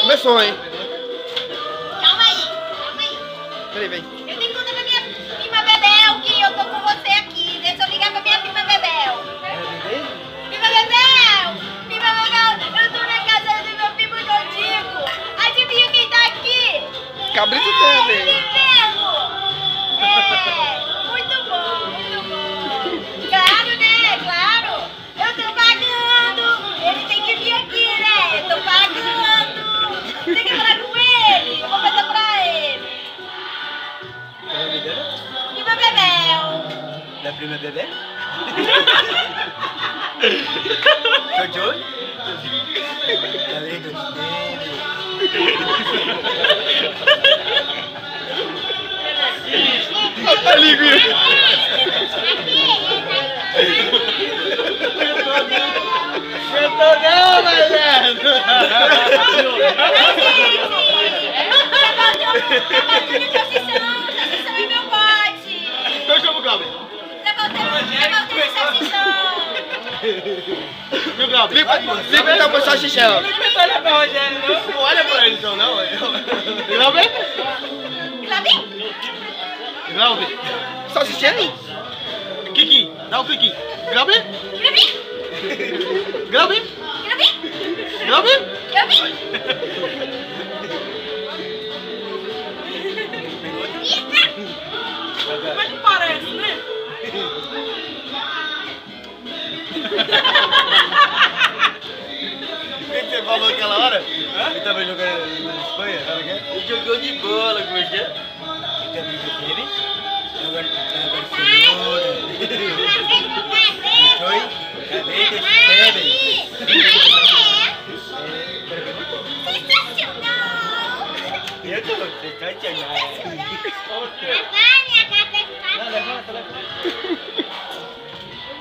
Começou, hein? Calma aí. Peraí, vem. Eu tenho que contar pra minha prima Bebel que eu tô com você aqui. Deixa eu ligar pra minha prima Bebel. Prima Bebel! Prima Bebel, eu tô na casa do meu primo Dodico. Adivinha quem tá aqui? Cabrito também. Ele mesmo! É, muito bom. Claro, né? Claro. Eu tô pagando. Ele tem que vir aqui, né? Eu tô pagando. Tem que falar com ele. Eu vou fazer pra ele. Prima Bebel. Da prima Bebel? Jojo? Também Tá lindo. Cantou não, malandro! Salsichão e meu pote. Eu chamo o Glauber. Levantei salsichão. Viu, Glauber? Liga então pro salsichão. Não olha pra Rogério, não. Não olha pra ele, então, não. Glauber? Glauber? Salsichão? Kiki, dá um Kiki. Glauber? Glauber? Glauber? Como é que parece, né? O que você falou aquela hora? Ele tava jogando na Espanha, sabe o que é? Ele jogou de bola, como é que é? Ele também jogou ele? Agora tá Barcelona. Foi? Cadê eu tô sensacional.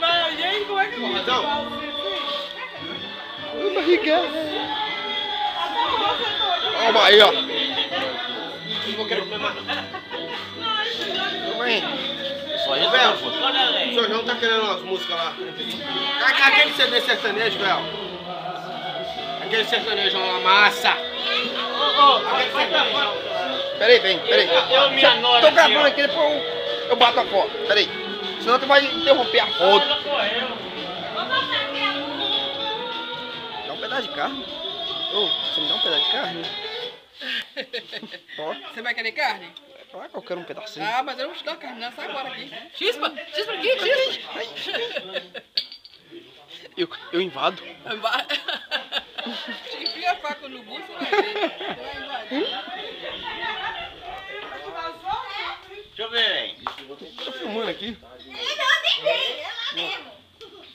Mas, gente, como é que eu Razão? Barriga. Calma aí, ó. Vem. Velho, o senhor não tá querendo umas músicas lá? Aquele CD sertanejo, velho. Aquele sertanejo lá, massa. Aquele sertanejo. Peraí, vem, peraí. Eu me anoro Tô aqui, gravando ó. aqui, depois eu bato a foto. Peraí. Senão tu vai interromper a foto. Dá um pedaço de carne. Ô, você me dá um pedaço de carne? Ó, Você vai querer carne? vai qualquer um pedacinho. Ah, mas eu não vou te dar carne, não. Sai agora aqui. Chispa aqui, chispa. Eu invado. Enfia a faca no bucho, vai ver. Você vai invadir. Deixa eu ver, hein? Tô filmando aqui. Ele não aguentei, eu lá mesmo.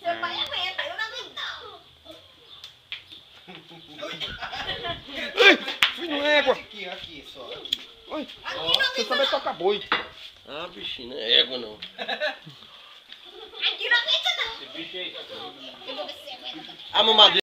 Seu pai aguenta, eu não aguento. Ai, fui no égua. Aqui, só. Aqui. Oi, você só vai tocar boi. Ah, bichinho, não é égua, não. Aqui não aguenta não. Esse bicho aí. Eu vou ver se você aguenta. A mamadeira.